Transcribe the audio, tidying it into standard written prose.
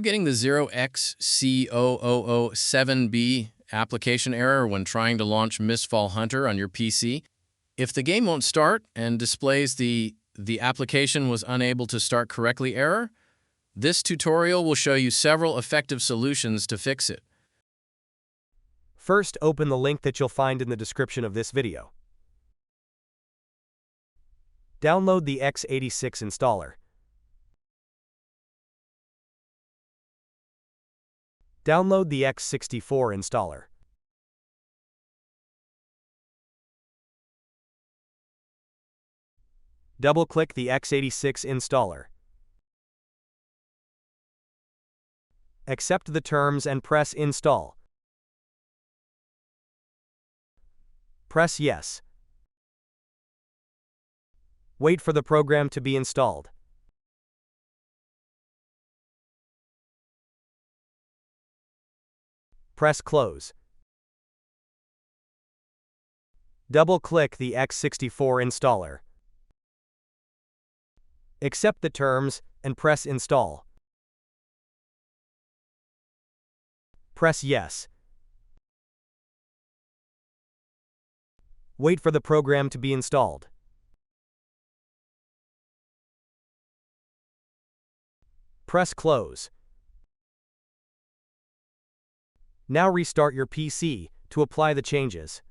getting the 0xc00007b application error when trying to launch Mistfall Hunter on your PC? If the game won't start and displays the application was unable to start correctly error, this tutorial will show you several effective solutions to fix it. First, open the link that you'll find in the description of this video. Download the x86 installer. Download the x64 installer. Double-click the x86 installer. Accept the terms and press Install. Press Yes. Wait for the program to be installed. Press Close. Double-click the x64 installer. Accept the terms and press Install. Press Yes. Wait for the program to be installed. Press Close. Now restart your PC to apply the changes.